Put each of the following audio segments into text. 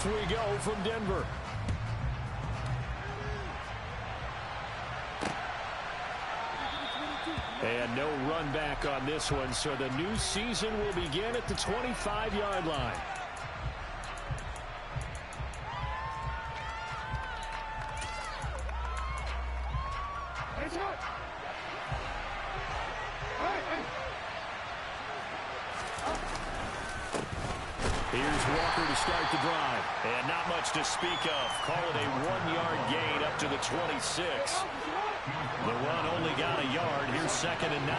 Off we go from Denver. And no run back on this one, so the new season will begin at the 25-yard line. Here's Walker to start the drive. And not much to speak of. Call it a 1-yard gain up to the 26. The run only got a yard. Here's 2nd and 9.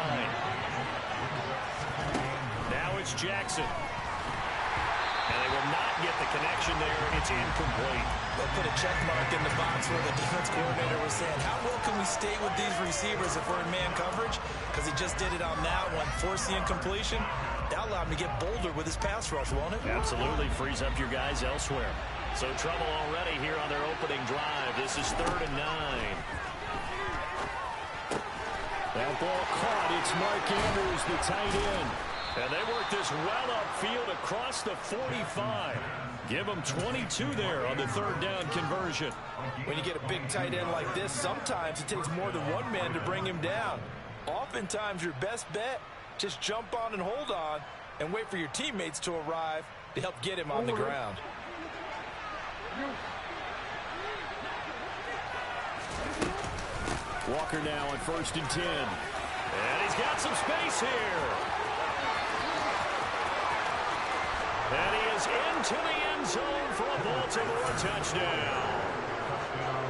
Now it's Jackson. And they will not get the connection there. It's incomplete. They'll put a check mark in the box where the defense coordinator was saying, how well can we stay with these receivers if we're in man coverage? Because he just did it on that one. Force the incompletion. That'll allow him to get bolder with his pass rush, won't it? Absolutely. Frees up your guys elsewhere. So trouble already here on their opening drive. This is 3rd and 9. That ball caught. It's Mark Andrews, the tight end. And they work this well upfield across the 45. Give them 22 there on the 3rd down conversion. When you get a big tight end like this, sometimes it takes more than one man to bring him down. Oftentimes, your best bet, just jump on and hold on and wait for your teammates to arrive to help get him on the ground. Walker now on 1st and 10. And he's got some space here. And he is into the end zone for a Baltimore touchdown.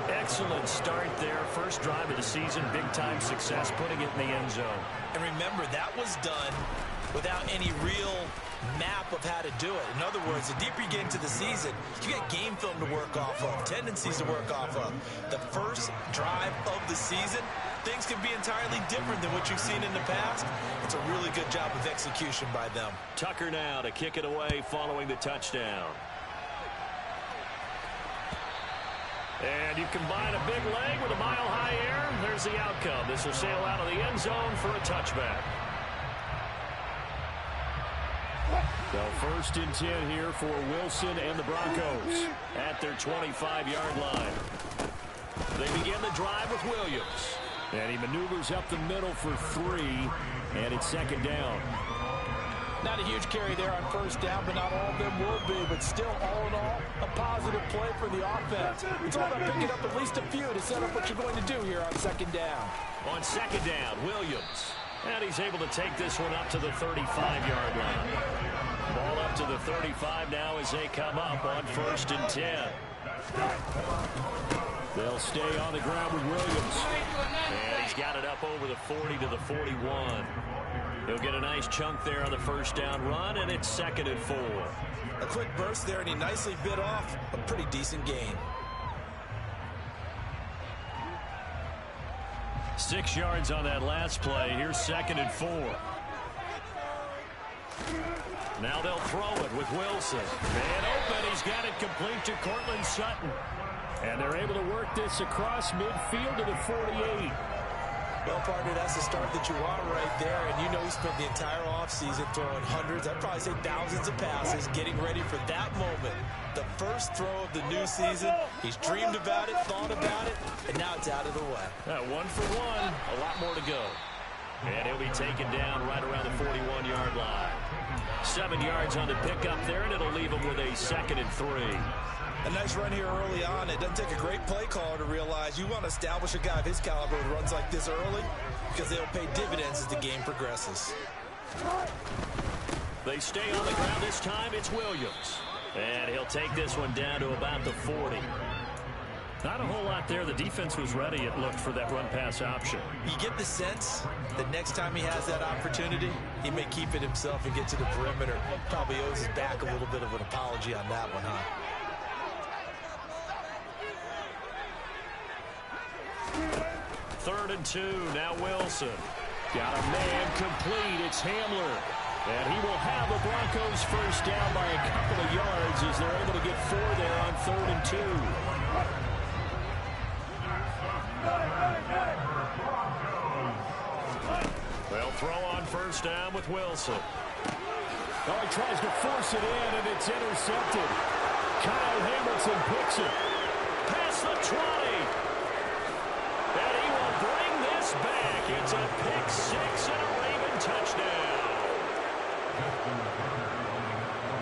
Excellent start there. First drive of the season. Big-time success putting it in the end zone. And remember, that was done without any real map of how to do it. In other words, the deeper you get into the season, you get game film to work off of, tendencies to work off of. The first drive of the season, things can be entirely different than what you've seen in the past. It's a really good job of execution by them. Tucker now to kick it away following the touchdown. And you combine a big leg with a mile-high air, there's the outcome. This will sail out of the end zone for a touchback. So 1st and 10 here for Wilson and the Broncos at their 25-yard line. They begin the drive with Williams. And he maneuvers up the middle for 3, and it's 2nd down. Not a huge carry there on 1st down, but not all of them will be. But still, all in all, a positive play for the offense. It's all about picking up at least a few to set up what you're going to do here on 2nd down. On 2nd down, Williams. And he's able to take this one up to the 35-yard line. Ball up to the 35 now as they come up on 1st and 10. They'll stay on the ground with Williams. And he's got it up over the 40 to the 41. He'll get a nice chunk there on the 1st down run, and it's 2nd and 4. A quick burst there, and he nicely bit off a pretty decent gain. 6 yards on that last play. Here's 2nd and 4. Now they'll throw it with Wilson. And open, he's got it complete to Cortland Sutton. And they're able to work this across midfield to the 48. Well, partner, that's the start that you want right there. And you know he spent the entire offseason throwing hundreds, I'd probably say thousands of passes, getting ready for that moment. The first throw of the new season. He's dreamed about it, thought about it, and now it's out of the way. 1 for 1, a lot more to go. And he'll be taken down right around the 41-yard line. 7 yards on the pickup there, and it'll leave him with a 2nd and 3. A nice run here early on. It doesn't take a great play caller to realize you want to establish a guy of his caliber who runs like this early because they'll pay dividends as the game progresses. They stay on the ground this time. It's Williams. And he'll take this one down to about the 40. Not a whole lot there. The defense was ready, it looked, for that run-pass option. You get the sense that next time he has that opportunity, he may keep it himself and get to the perimeter. Probably owes his back a little bit of an apology on that one, huh? 3rd and 2, now Wilson. Got a man complete, it's Hamler. And he will have the Broncos first down by a couple of yards as they're able to get 4 there on 3rd and 2. They'll throw on 1st down with Wilson. Oh, he tries to force it in, and it's intercepted. Kyle Hamilton picks it. Past the 20. And he will bring this back. It's a pick six and a Raven touchdown.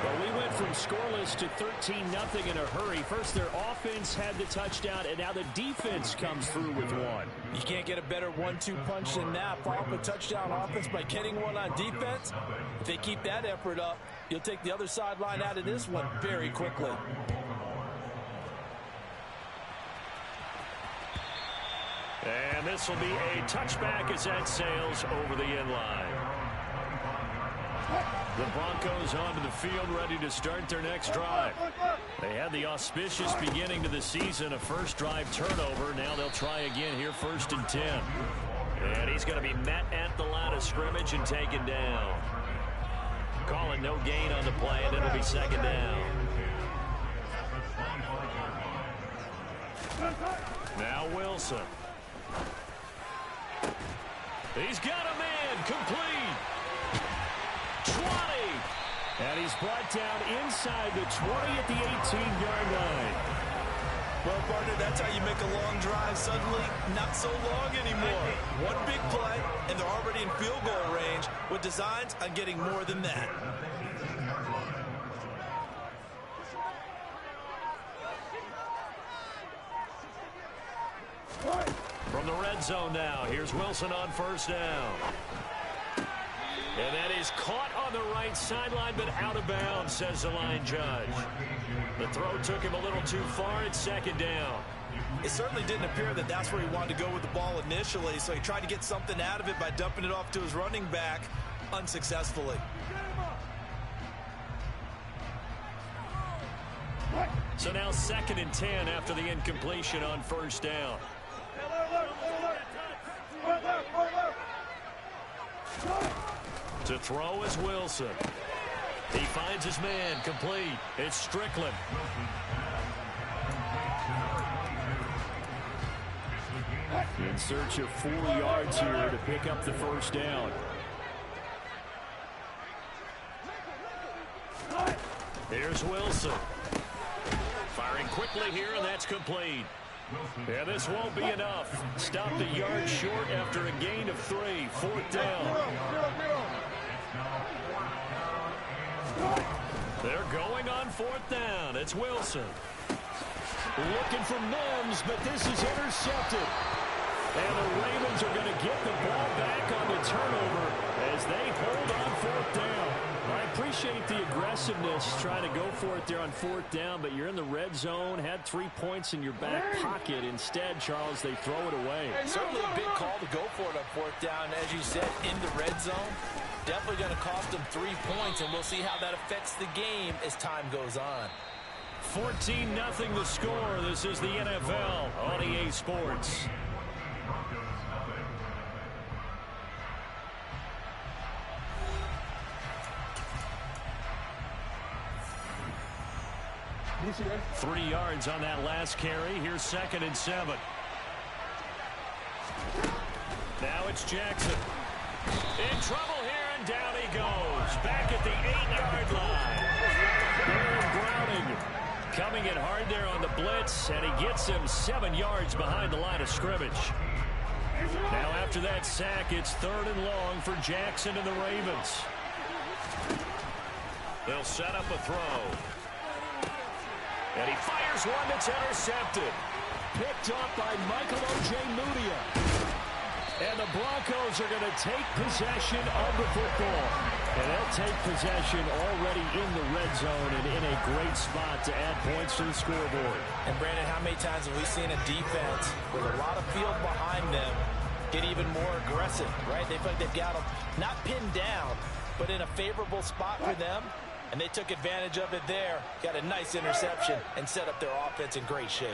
Well, we went from scoreless to 13-0 in a hurry. First, their offense had the touchdown, and now the defense comes through with one. You can't get a better 1-2 punch than that. Follow up a touchdown offense by getting one on defense. If they keep that effort up, you'll take the other sideline out of this one very quickly. And this will be a touchback as that sails over the end line. The Broncos onto the field, ready to start their next drive. They had the auspicious beginning to the season, a first drive turnover. Now they'll try again here, 1st and 10. And he's going to be met at the line of scrimmage and taken down. Calling no gain on the play, and it'll be 2nd down. Now Wilson. He's got a man, complete. 20. And he's brought down inside the 20 at the 18-yard line. Well, partner, that's how you make a long drive suddenly not so long anymore. One big play, and they're already in field goal range with designs on getting more than that. From the red zone now, here's Wilson on 1st down. And that is caught on the right sideline, but out of bounds, says the line judge. The throw took him a little too far. It's 2nd down. It certainly didn't appear that that's where he wanted to go with the ball initially, so he tried to get something out of it by dumping it off to his running back unsuccessfully. So now 2nd and 10 after the incompletion on 1st down. To throw is Wilson. He finds his man, complete. It's Strickland. In search of 4 yards here to pick up the 1st down. Here's Wilson. Firing quickly here, and that's complete. Yeah, this won't be enough. Stopped a yard short after a gain of 3. 4th down. They're going on 4th down. It's Wilson. Looking for Mims, but this is intercepted. And the Ravens are going to get the ball back on the turnover as they hold on 4th down. I appreciate the aggressiveness trying to go for it there on 4th down, but you're in the red zone, had 3 points in your back pocket. Instead, Charles, they throw it away. Certainly a big call to go for it on 4th down. As you said, in the red zone, definitely going to cost them 3 points, and we'll see how that affects the game as time goes on. 14-0 the score. This is the NFL on EA Sports. Three yards on that last carry. Here's 2nd and 7. Now it's Jackson. In trouble here, and down he goes. Back at the 8-yard line. Browning coming in hard there on the blitz, and he gets him 7 yards behind the line of scrimmage. Now after that sack, it's 3rd and long for Jackson and the Ravens. They'll set up a throw. And he fires one that's intercepted. Picked up by Michael Ojemudia. And the Broncos are going to take possession of the football. And they'll take possession already in the red zone and in a great spot to add points to the scoreboard. And Brandon, how many times have we seen a defense with a lot of field behind them get even more aggressive, right? They feel like they've got them not pinned down, but in a favorable spot for them. And they took advantage of it there, got a nice interception, and set up their offense in great shape.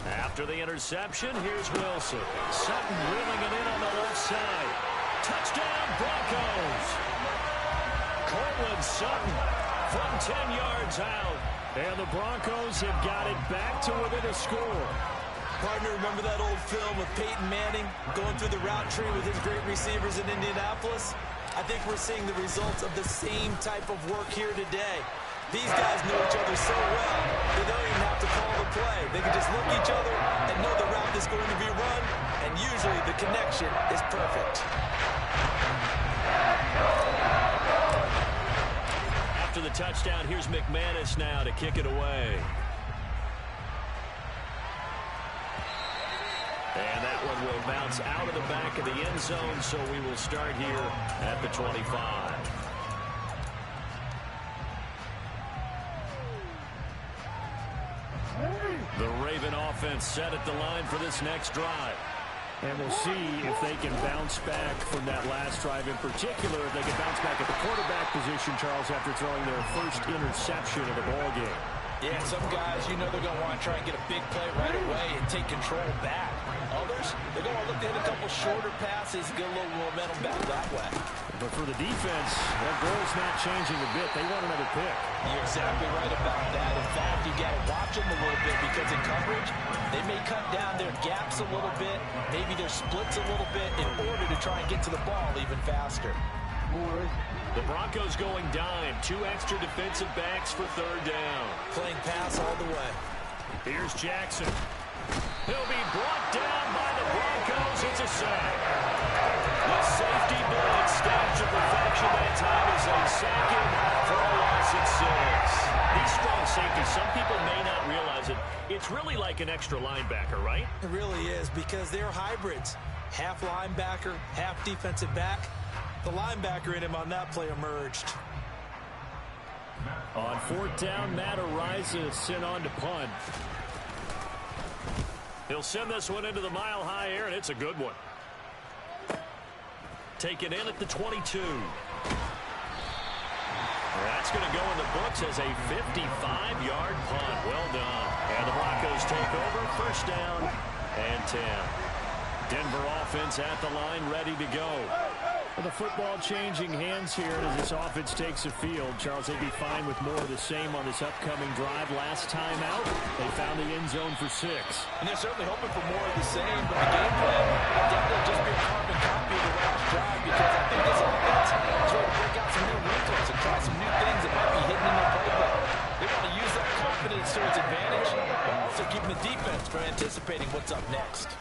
After the interception, here's Wilson. Sutton reeling it in on the left side. Touchdown, Broncos! Cortland Sutton from 10 yards out. And the Broncos have got it back to within a score. Partner, remember that old film with Peyton Manning going through the route tree with his great receivers in Indianapolis? I think we're seeing the results of the same type of work here today. These guys know each other so well, they don't even have to call the play. They can just look at each other and know the route is going to be run, and usually the connection is perfect. After the touchdown, here's McManus now to kick it away. And that one will bounce out of the back of the end zone, so we will start here at the 25. The Raven offense set at the line for this next drive. And we'll see if they can bounce back from that last drive, in particular, if they can bounce back at the quarterback position, Charles, after throwing their first interception of the ball game. Yeah, some guys, you know they're going to want to try and get a big play right away and take control back. Others, they're going to look to hit a couple shorter passes, get a little momentum back that way. But for the defense, that goal's not changing a bit. They want another pick. You're exactly right about that. In fact, you got to watch them a little bit because in coverage, they may cut down their gaps a little bit, maybe their splits a little bit in order to try and get to the ball even faster. The Broncos going dime. 2 extra defensive backs for third down. Playing pass all the way. Here's Jackson. He'll be brought down by the Broncos. It's a sack. The safety blitz stabbed to perfection that time is a second for a loss at 6. These strong safeties, some people may not realize it. It's really like an extra linebacker, right? It really is because they're hybrids. Half linebacker, half defensive back. The linebacker in him on that play emerged. On 4th down, Matt Ariza sent on to punt. He'll send this one into the mile-high air, and it's a good one. Taken in at the 22. That's going to go in the books as a 55-yard punt. Well done. And the Broncos take over. First down and 10. Denver offense at the line, ready to go. Well, the football changing hands here as this offense takes the field. Charles, they'd be fine with more of the same on this upcoming drive. Last time out, they found the end zone for 6. And they're certainly hoping for more of the same, but the game plan will definitely just be a carbon copy of the last drive because I think this offense is ready to break out some new wrinkles and try some new things that might be hidden in their playbook. They want to use that confidence to its advantage, while also keeping the defense from anticipating what's up next.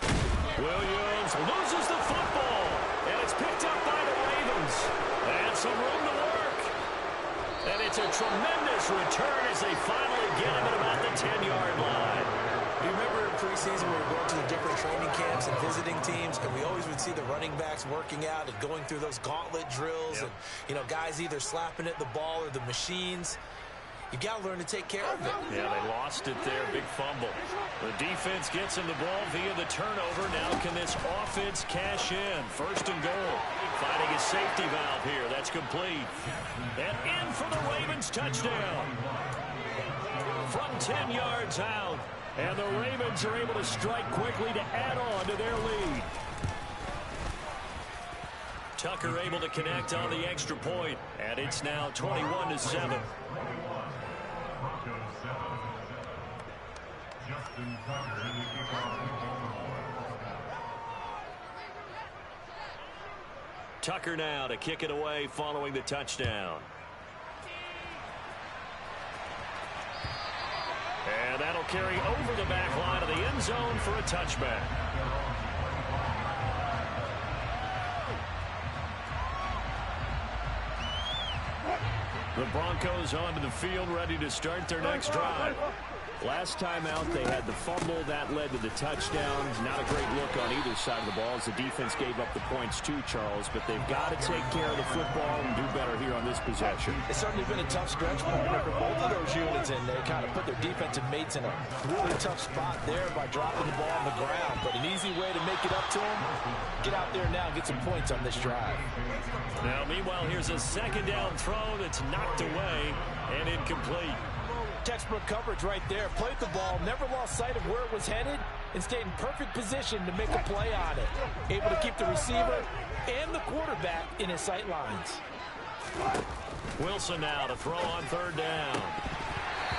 Williams loses the football, and it's picked up by the Ravens. And some room to work. And it's a tremendous return as they finally get him at about the 10-yard line. You remember in preseason we were going to the different training camps and visiting teams, and we always would see the running backs working out and going through those gauntlet drills, and, you know, guys either slapping at the ball or the machines. You got to learn to take care of it. Yeah, they lost it there. Big fumble. The defense gets him the ball via the turnover. Now can this offense cash in? First and goal. Finding his safety valve here. That's complete. And in for the Ravens touchdown. From 10 yards out. And the Ravens are able to strike quickly to add on to their lead. Tucker able to connect on the extra point. And it's now 21-7. Tucker now to kick it away following the touchdown. And that'll carry over the back line of the end zone for a touchback. The Broncos onto the field, ready to start their next drive. Last time out, they had the fumble. That led to the touchdown. Not a great look on either side of the ball as the defense gave up the points too, Charles. But they've got to take care of the football and do better here on this possession. It's certainly been a tough stretch partner for both of those units, and they kind of put their defensive mates in a really tough spot there by dropping the ball on the ground. But an easy way to make it up to them, get out there now and get some points on this drive. Now, meanwhile, here's a second down throw that's knocked away and incomplete. Textbook coverage right there. Played the ball, never lost sight of where it was headed, and stayed in perfect position to make a play on it. Able to keep the receiver and the quarterback in his sight lines. Wilson now to throw on third down.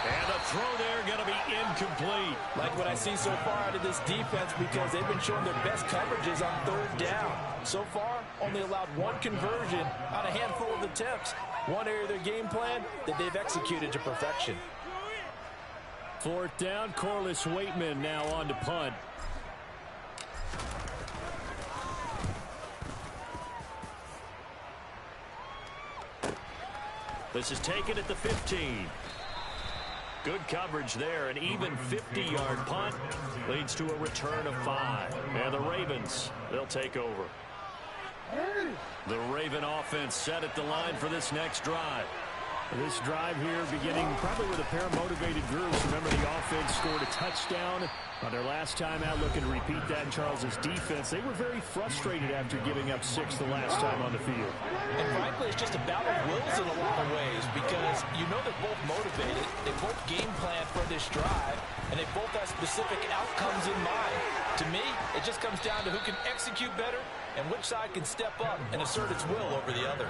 And the throw there going to be incomplete. Like what I see so far out of this defense, because they've been showing their best coverages on third down. So far, only allowed one conversion on a handful of attempts. One area of their game plan that they've executed to perfection. Fourth down, Corliss Waitman now on to punt. This is taken at the 15. Good coverage there. An even 50-yard punt leads to a return of 5. And the Ravens, they'll take over. The Raven offense set at the line for this next drive. This drive here beginning probably with a pair of motivated groups. Remember, the offense scored a touchdown on their last time out, looking to repeat that in Charles's defense. They were very frustrated after giving up 6 the last time on the field. And frankly, it's just a battle of wills in a lot of ways, because you know they're both motivated, they both game plan for this drive, and they both have specific outcomes in mind. To me, it just comes down to who can execute better and which side can step up and assert its will over the other.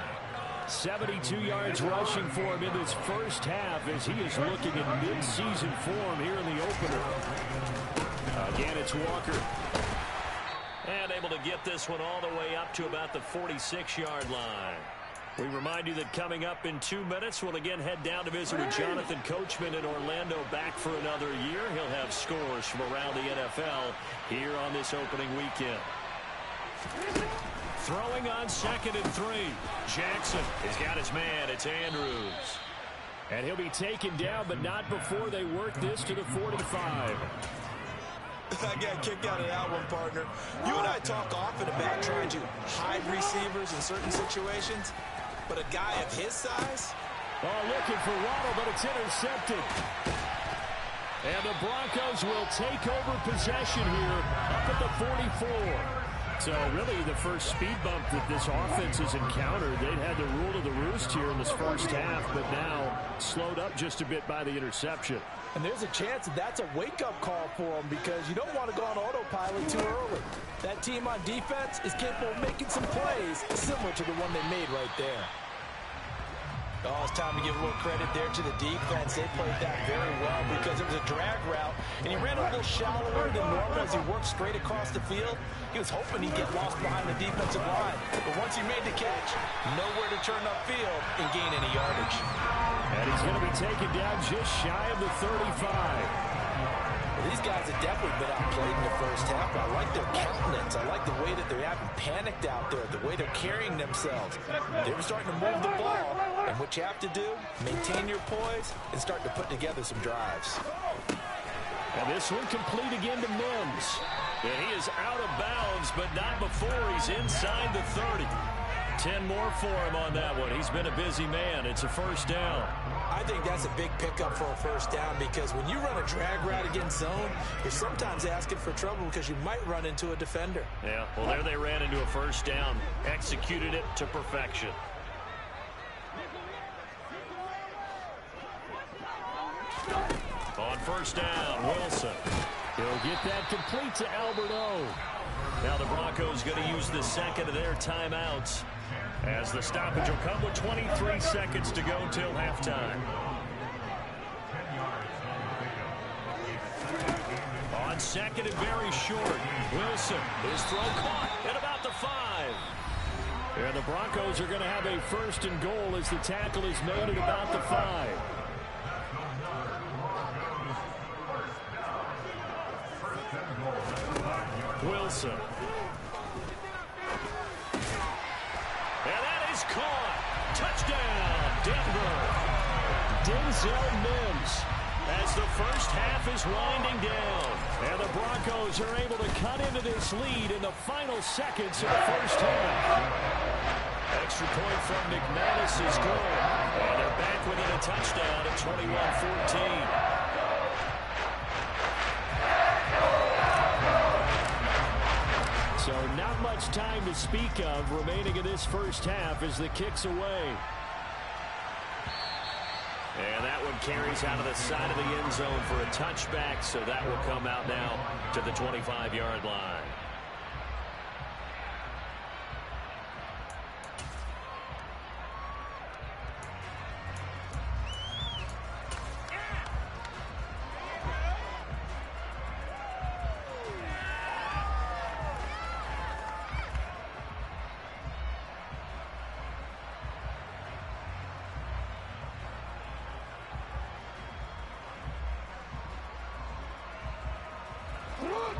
72 yards rushing for him in this first half as he is looking in mid-season form here in the opener. Again, it's Walker. And able to get this one all the way up to about the 46-yard line. We remind you that coming up in 2 minutes, we'll again head down to visit with Jonathan Coachman in Orlando, back for another year. He'll have scores from around the NFL here on this opening weekend. Throwing on 2nd and 3. Jackson has got his man. It's Andrews. And he'll be taken down, but not before they work this to the 45. I got kicked out of that one, partner. You and I talk often about trying to hide receivers in certain situations, but a guy of his size? Oh, looking for Waddle, but it's intercepted. And the Broncos will take over possession here up at the 44. So really the first speed bump that this offense has encountered. They'd had the rule of the roost here in this first half, but now slowed up just a bit by the interception. And there's a chance that that's a wake-up call for them, because you don't want to go on autopilot too early. That team on defense is capable of making some plays similar to the one they made right there. Oh, it's time to give a little credit there to the defense. They played that very well, because it was a drag route, and he ran a little shallower than normal as he worked straight across the field. He was hoping he'd get lost behind the defensive line, but once he made the catch, nowhere to turn upfield and gain any yardage. And he's going to be taken down just shy of the 35. Well, these guys have definitely been outplayed in the first half. I like their countenance. I like the way that they haven't panicked out there, the way they're carrying themselves. They were starting to move the ball, and what you have to do, maintain your poise and start to put together some drives. And this one complete again to Mims. And he is out of bounds, but not before he's inside the 30. 10 more for him on that one. He's been a busy man. It's a first down. I think that's a big pickup for a first down, because when you run a drag route against zone, you're sometimes asking for trouble because you might run into a defender. Yeah, well, there they ran into a first down. Executed it to perfection. On first down, Wilson. He'll get that complete to Albert O. Now the Broncos going to use the second of their timeouts, as the stoppage will come with 23 seconds to go till halftime. On second and very short, Wilson, his throw caught at about the 5. And the Broncos are going to have a first and goal as the tackle is made at about the 5. Wilson. And that is caught. Touchdown, Denver. Denzel Mims. As the first half is winding down. And the Broncos are able to cut into this lead in the final seconds of the first half. Extra point from McManus is good. And they're back within a touchdown at 21-14. So not much time to speak of remaining in this first half as the kick's away. And that one carries out of the side of the end zone for a touchback, so that will come out now to the 25-yard line.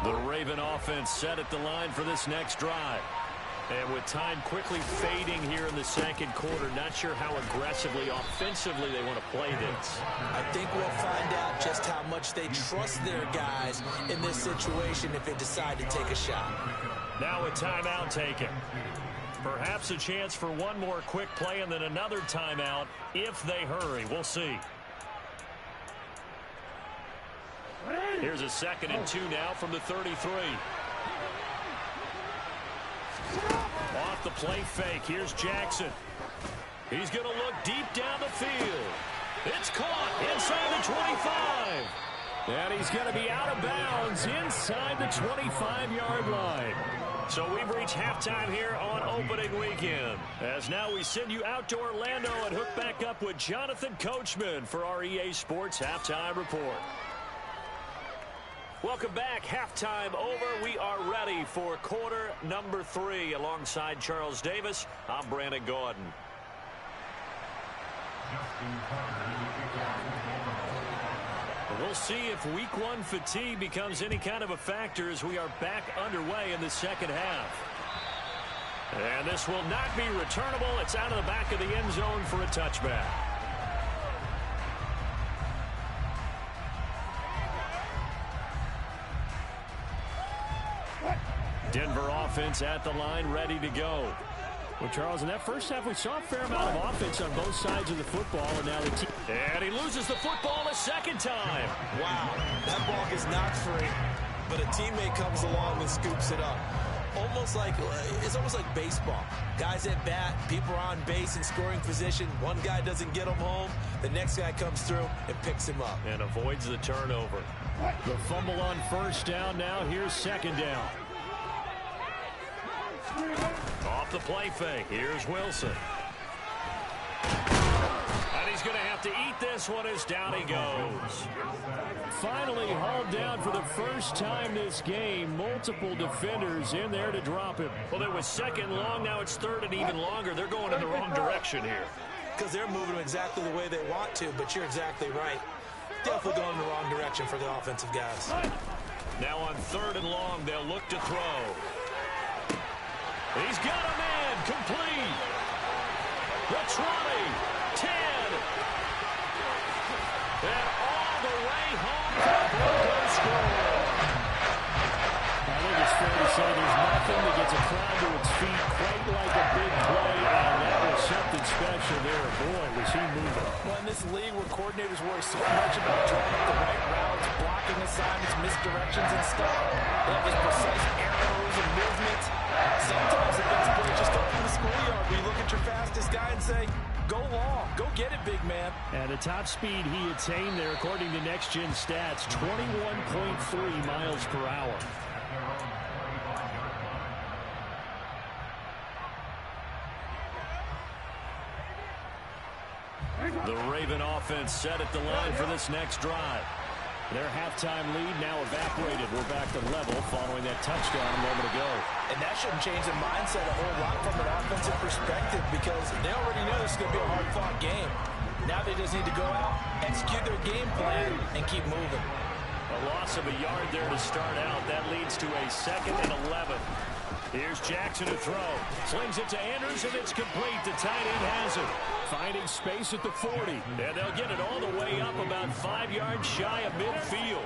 The Raven offense set at the line for this next drive. And with time quickly fading here in the second quarter, not sure how aggressively, offensively they want to play this. I think we'll find out just how much they trust their guys in this situation if they decide to take a shot. Now a timeout taken. Perhaps a chance for one more quick play and then another timeout if they hurry. We'll see. Here's a 2nd and 2 now from the 33. Off the play fake. Here's Jackson. He's going to look deep down the field. It's caught inside the 25. And he's going to be out of bounds inside the 25-yard line. So we've reached halftime here on opening weekend. As now we send you out to Orlando and hook back up with Jonathan Coachman for our EA Sports Halftime Report. Welcome back. Halftime over. We are ready for quarter number 3. Alongside Charles Davis, I'm Brandon Gordon. We'll see if week 1 fatigue becomes any kind of a factor as we are back underway in the second half. And this will not be returnable. It's out of the back of the end zone for a touchback. Denver offense at the line, ready to go. Well, Charles, in that first half, we saw a fair amount of offense on both sides of the football, and now the team. And he loses the football a second time. Wow, that ball is not free, but a teammate comes along and scoops it up. It's almost like baseball. Guys at bat, people are on base in scoring position. One guy doesn't get him home. The next guy comes through and picks him up. And avoids the turnover. The fumble on first down now. Here's second down. Off the play fake. Here's Wilson. And he's going to have to eat this one as down he goes. Finally hauled down for the first time this game. Multiple defenders in there to drop him. Well, it was second long. Now it's third and even longer. They're going in the wrong direction here. Because they're moving exactly the way they want to, but you're exactly right. Definitely going in the wrong direction for the offensive guys. Now on third and long, they'll look to throw. He's got a man complete. The 20, 10, and all the way home for the Broncos score. I think it's fair to say there's nothing that gets a crowd to its feet quite like a big play, and that was something special there. Boy, was he moving. Well, in this league where coordinators worry so much about drawing up the right routes, blocking assignments, misdirections and stuff, they have these precise arrows and movements. Sometimes the best play is just up in the schoolyard where you look at your fastest guy and say, go long, go get it, big man. And the top speed he attained there, according to Next Gen Stats, 21.3 miles per hour. The Raven offense set at the line for this next drive. Their halftime lead now evaporated. We're back to level following that touchdown a moment ago. And that shouldn't change the mindset a whole lot from an offensive perspective because they already know this is going to be a hard-fought game. Now they just need to go out, execute their game plan, and keep moving. A loss of a yard there to start out. That leads to a 2nd and 11. Here's Jackson to throw. Slings it to Andrews, and it's complete. The tight end has it. Finding space at the 40. And they'll get it all the way up about 5 yards shy of midfield.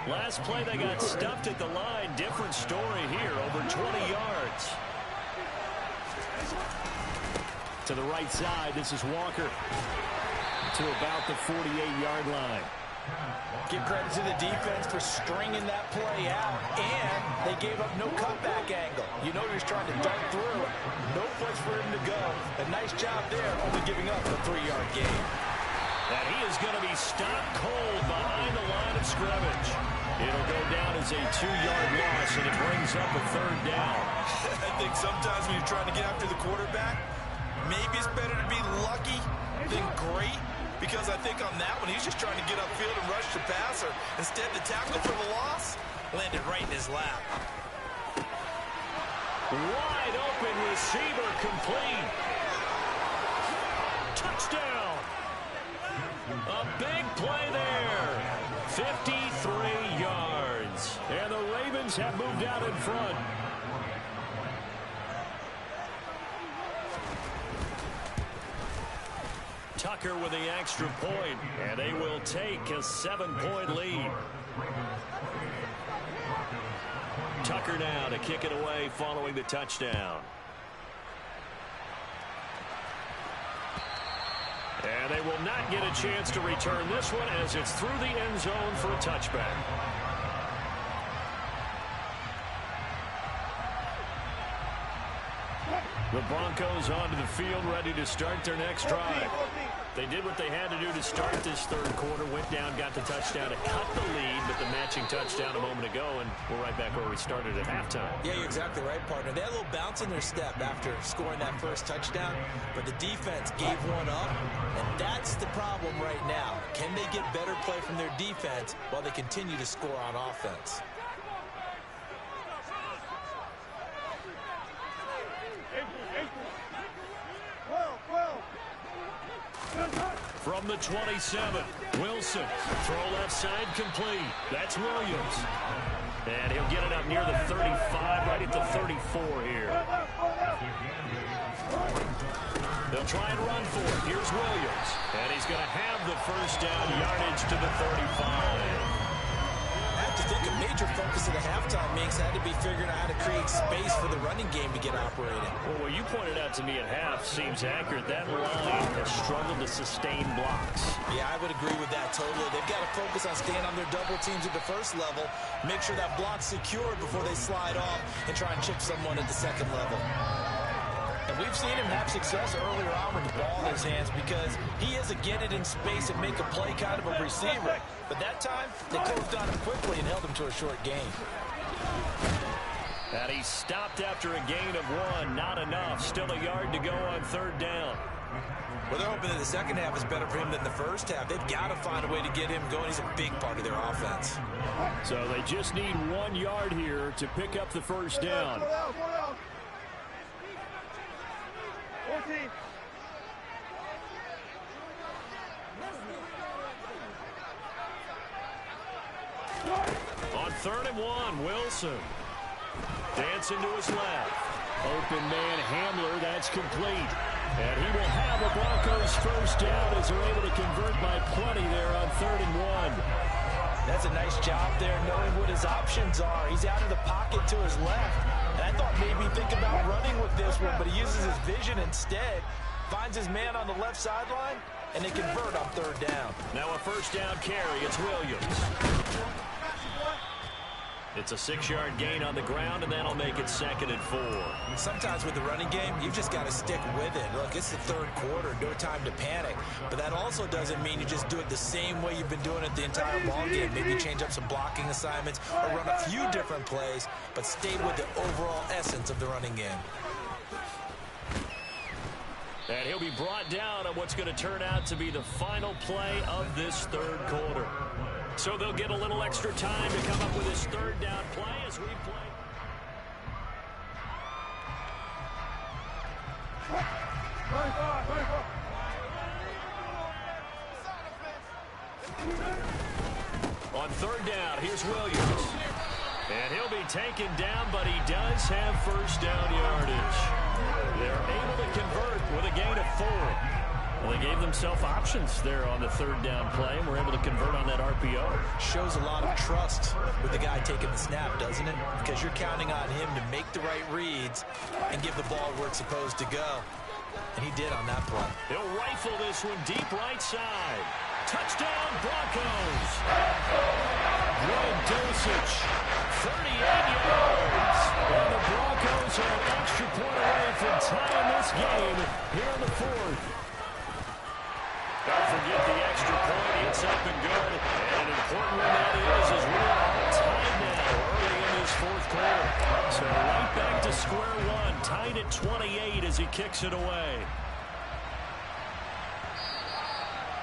Last play, they got stuffed at the line. Different story here, over 20 yards. To the right side, this is Walker. To about the 48-yard line. Give credit to the defense for stringing that play out, and they gave up no cutback angle. You know he's trying to dart through. No place for him to go. A nice job there, only giving up a 3-yard gain. And he is going to be stopped cold behind the line of scrimmage. It'll go down as a 2-yard loss, and it brings up a 3rd down. I think sometimes when you're trying to get after the quarterback, maybe it's better to be lucky than great. Because I think on that one, he's just trying to get upfield and rush the passer. Instead, the tackle for the loss landed right in his lap. Wide open receiver complete. Touchdown. A big play there. 53 yards. And the Ravens Ravens have moved out in front. Tucker with the extra point, and they will take a 7-point lead. Tucker now to kick it away following the touchdown. And they will not get a chance to return this one as it's through the end zone for a touchback. The Broncos onto the field, ready to start their next drive. They did what they had to do to start this third quarter, went down, got the touchdown to cut the lead, but the matching touchdown a moment ago, and we're right back where we started at halftime. Yeah, you're exactly right, partner. They had a little bounce in their step after scoring that first touchdown, but the defense gave one up, and that's the problem right now. Can they get better play from their defense while they continue to score on offense? From the 27, Wilson. Throw left side complete. That's Williams. And he'll get it up near the 35, right at the 34 here. They'll try and run for it. Here's Williams. And he's going to have the first down, yardage to the 35. I think a major focus of the halftime mix had to be figuring out how to create space for the running game to get operating. Well, what you pointed out to me at half seems accurate. That line has struggled to sustain blocks. Yeah, I would agree with that totally. They've got to focus on staying on their double teams at the first level, make sure that block's secured before they slide off and try and chip someone at the second level. And we've seen him have success earlier on with the ball in his hands because he is a get it in space and make a play kind of a receiver. But that time, they closed on him quickly and held him to a short gain. And he stopped after a gain of 1. Not enough. Still a yard to go on third down. Well, they're hoping that the second half is better for him than the first half. They've got to find a way to get him going. He's a big part of their offense. So they just need 1 yard here to pick up the first down. On 3rd and 1, Wilson. Dancing to his left. Open man Hamler, that's complete. And he will have a Broncos first down as they're able to convert by plenty there on 3rd and 1. That's a nice job there, knowing what his options are. He's out of the pocket to his left. And I thought maybe he'd think about running with this one, but he uses his vision instead. Finds his man on the left sideline, and they convert on 3rd down. Now a first down carry. It's Williams. It's a 6-yard gain on the ground, and that'll make it 2nd and 4. Sometimes with the running game, you've just got to stick with it. Look, it's the third quarter, no time to panic. But that also doesn't mean you just do it the same way you've been doing it the entire ball game. Maybe change up some blocking assignments or run a few different plays, but stay with the overall essence of the running game. And he'll be brought down on what's going to turn out to be the final play of this third quarter. So they'll get a little extra time to come up with this third down play as we play. On 3rd down, here's Williams. And he'll be taken down, but he does have first down yardage. They're able to convert with a gain of 4. Well, they gave themselves options there on the 3rd down play, and were able to convert on that RPO. Shows a lot of trust with the guy taking the snap, doesn't it? Because you're counting on him to make the right reads and give the ball where it's supposed to go. And he did on that play. He'll rifle this one deep right side. Touchdown, Broncos. Good dosage. 38 yards. And the Broncos are an extra point away from tying this game here in the 4th. Don't forget the extra point. It's up and good. And an important one that is we're all tied now early in this 4th quarter. So right back to square one. Tied at 28 as he kicks it away.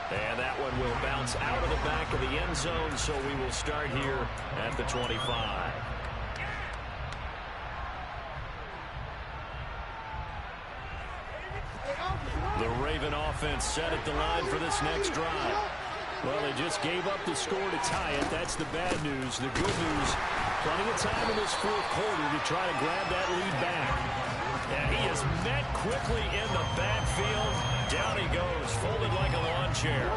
And that one will bounce out of the back of the end zone, so we will start here at the 25. The Raven offense set at the line for this next drive. Well, they just gave up the score to tie it. That's the bad news. The good news, Plenty of time in this fourth quarter to try to grab that lead back. And he is met quickly in the backfield. Down he goes, folded like a lawn chair.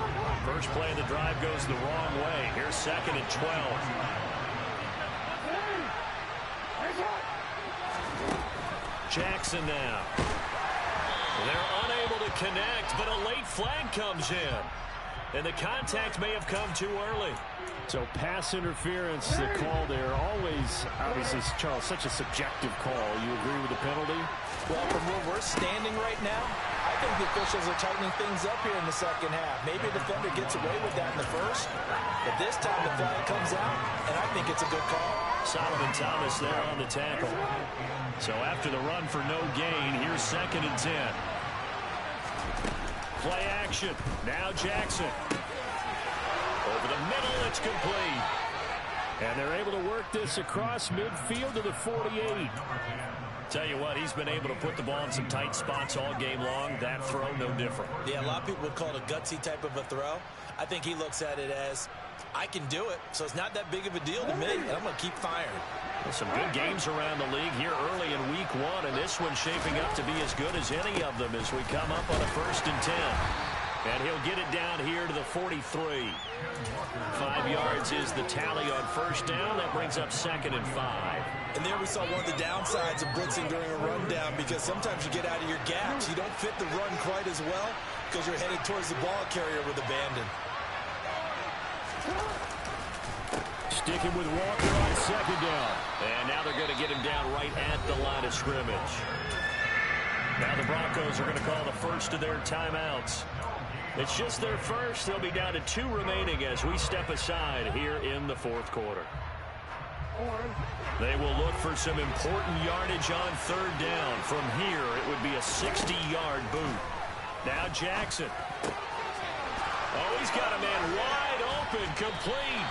First play of the drive goes the wrong way. Here's 2nd and 12. Jackson now. They're unable to connect, but a late flag comes in. And the contact may have come too early. So pass interference, the call there. Always, obviously, Charles, such a subjective call. You agree with the penalty? Well, from where we're standing right now, I think the officials are tightening things up here in the second half. Maybe a defender gets away with that in the first, but this time the flag comes out, and I think it's a good call. Solomon Thomas there on the tackle. So after the run for no gain, here's 2nd and 10. Play action. Now Jackson. Over the middle, it's complete. And they're able to work this across midfield to the 48. Tell you what, he's been able to put the ball in some tight spots all game long. That throw, no different. Yeah, a lot of people would call it a gutsy type of a throw. I think he looks at it as, I can do it, so it's not that big of a deal to me, and I'm going to keep firing. Well, some good games around the league here early in week 1, and this one's shaping up to be as good as any of them as we come up on a 1st and 10. And he'll get it down here to the 43. 5 yards is the tally on 1st down. That brings up 2nd and 5. And there we saw one of the downsides of blitzing during a rundown, because sometimes you get out of your gaps. You don't fit the run quite as well because you're headed towards the ball carrier with abandon. Sticking with Walker on 2nd down. And now they're going to get him down right at the line of scrimmage. Now the Broncos are going to call the first of their timeouts. It's just their first. They'll be down to 2 remaining as we step aside here in the 4th quarter. They will look for some important yardage on 3rd down. From here, it would be a 60-yard boot. Now Jackson. Oh, he's got a man wide open, complete.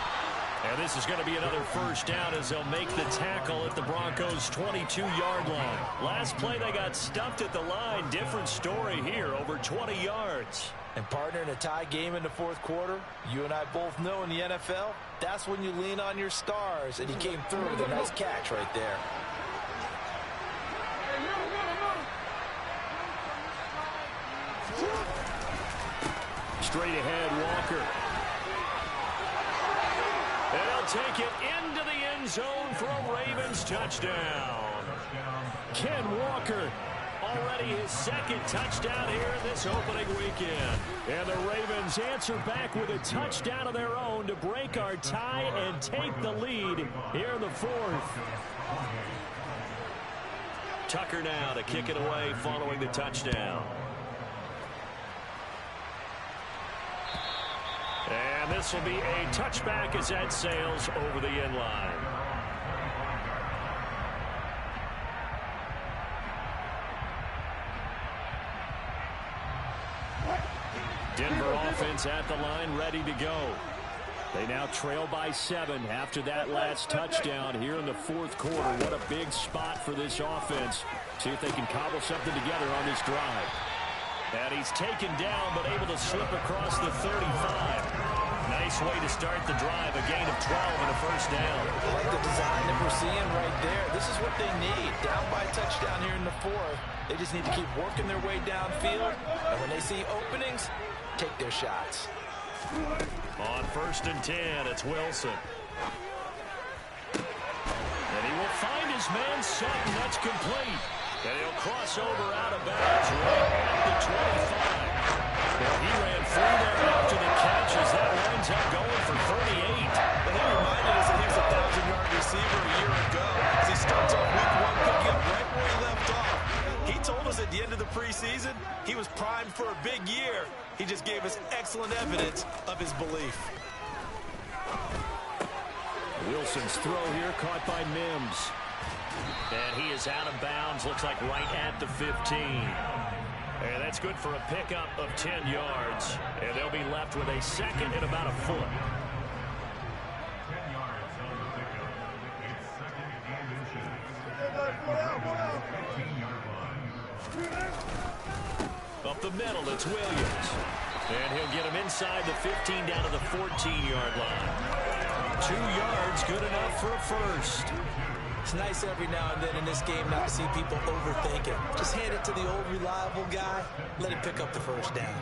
And this is going to be another 1st down as they'll make the tackle at the Broncos' 22-yard line. Last play, they got stuffed at the line. Different story here, over 20 yards. And partner, in a tie game in the 4th quarter, you and I both know in the NFL, that's when you lean on your stars. And he came through with a nice catch right there. Straight ahead, Walker. And he'll take it into the end zone for a Ravens touchdown. Ken Walker. Already his 2nd touchdown here in this opening weekend. And the Ravens answer back with a touchdown of their own to break our tie and take the lead here in the 4th. Tucker now to kick it away following the touchdown. And this will be a touchback as that sails over the end line. Denver offense at the line, ready to go. They now trail by 7 after that last touchdown here in the 4th quarter. What a big spot for this offense. See if they can cobble something together on this drive. And he's taken down, but able to slip across the 35. Nice way to start the drive, a gain of 12 and a 1st down. I like the design that we're seeing right there. This is what they need. Down by a touchdown here in the 4th. They just need to keep working their way downfield. And when they see openings, take their shots. On 1st and 10, it's Wilson. And he will find his man Sutton. That's complete. And he'll cross over out of bounds right at the 25. Well, he ran through there after the catch as that winds up going for 38. But he reminded us that he was a 1,000-yard receiver a year ago as he starts off week 1 picking up right where he left off. He told us at the end of the preseason he was primed for a big year. He just gave us excellent evidence of his belief. Wilson's throw here caught by Mims. And he is out of bounds, looks like right at the 15. And that's good for a pickup of 10 yards. And they'll be left with a 2nd and about a foot. Up the middle, it's Williams. And he'll get him inside the 15 down to the 14-yard line. 2 yards, good enough for a first. It's nice every now and then in this game not to see people overthink it. Just hand it to the old reliable guy. Let him pick up the first down.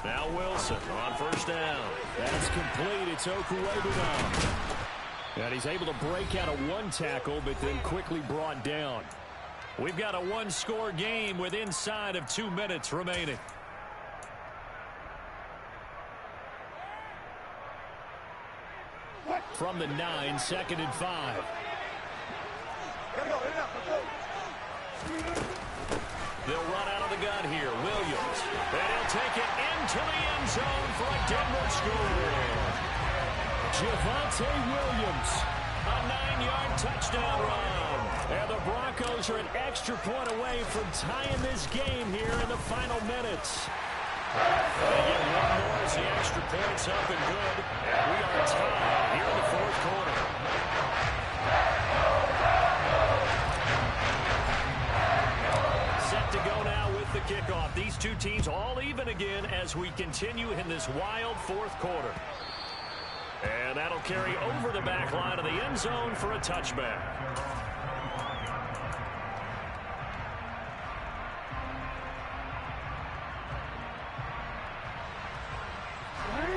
Now Wilson on first down. That's complete. It's Okuebu now. And he's able to break out of one tackle, but then quickly brought down. We've got a one-score game with inside of 2 minutes remaining. From the 9, 2nd and 5. They'll run out of the gun here. Williams. And he'll take it into the end zone for a Denver score. G.O.A.T. Williams. A 9-yard touchdown run. And the Broncos are an extra point away from tying this game here in the final minutes. They get one more as the extra point's up and good. And we are tied here in the fourth quarter. Set to go now with the kickoff. These two teams all even again as we continue in this wild fourth quarter. And that'll carry over the back line of the end zone for a touchback.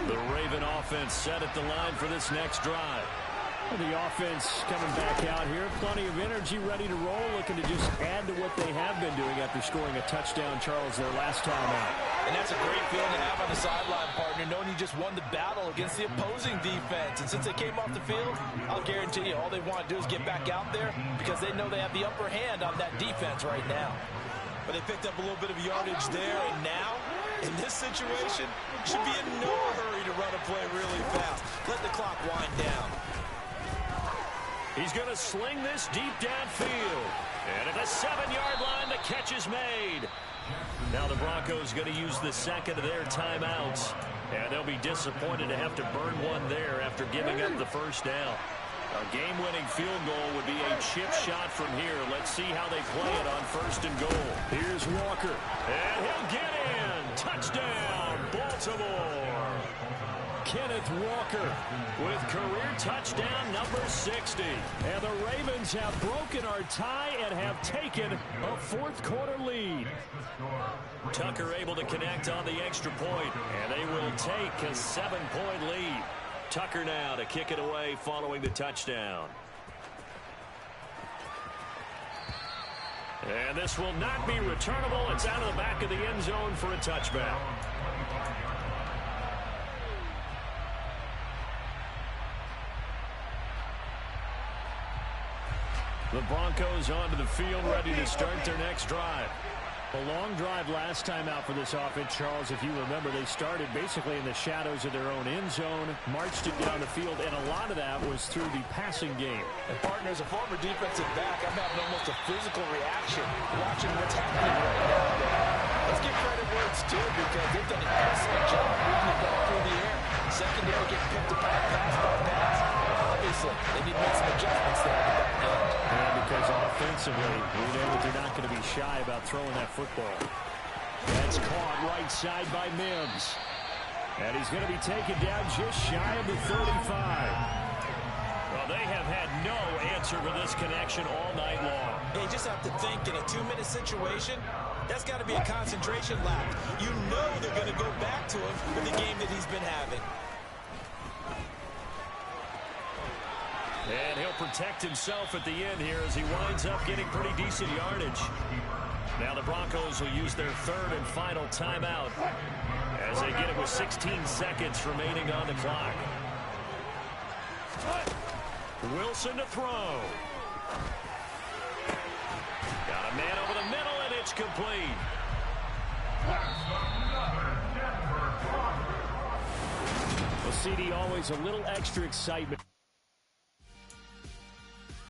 The Raven offense set at the line for this next drive. The offense coming back out here. Plenty of energy, ready to roll, looking to just add to what they have been doing after scoring a touchdown, Charles, their last time out. And that's a great feeling to have on the sideline, partner, knowing you just won the battle against the opposing defense. And since they came off the field, I'll guarantee you all they want to do is get back out there because they know they have the upper hand on that defense right now. But they picked up a little bit of yardage there, and now, in this situation, should be in no hurry to run a play really fast. Let the clock wind down. He's going to sling this deep downfield. And at the 7-yard line, the catch is made. Now the Broncos going to use the second of their timeouts. And they'll be disappointed to have to burn one there after giving up the first down. A game-winning field goal would be a chip shot from here. Let's see how they play it on first and goal. Here's Walker. And he'll get in. Touchdown, Baltimore. Kenneth Walker with career touchdown number 60. And the Ravens have broken our tie and have taken a fourth quarter lead. Tucker able to connect on the extra point, and they will take a 7-point lead. Tucker now to kick it away following the touchdown. And this will not be returnable. It's out of the back of the end zone for a touchback. The Broncos onto the field, ready to start their next drive. A long drive last time out for this offense, Charles. If you remember, they started basically in the shadows of their own end zone, marched it down the field, and a lot of that was through the passing game. And partner, as a former defensive back, I'm having almost a physical reaction watching what's happening right now. Let's give credit where it's due because they've done an excellent job moving the ball through the air. Secondary getting picked apart pass by pass. Obviously, they need to make some adjustments there at the back end. And because offensively, we know that they're not going to be shy about throwing that football. That's caught right side by Mims. And he's going to be taken down just shy of the 35. Well, they have had no answer for this connection all night long. They just have to think in a 2-minute situation, that's got to be a concentration lap. You know they're going to go back to him with the game that he's been having. And he'll protect himself at the end here as he winds up getting pretty decent yardage. Now the Broncos will use their third and final timeout as they get it with 16 seconds remaining on the clock. Wilson to throw. Got a man over the middle, and it's complete. Well, CD, always a little extra excitement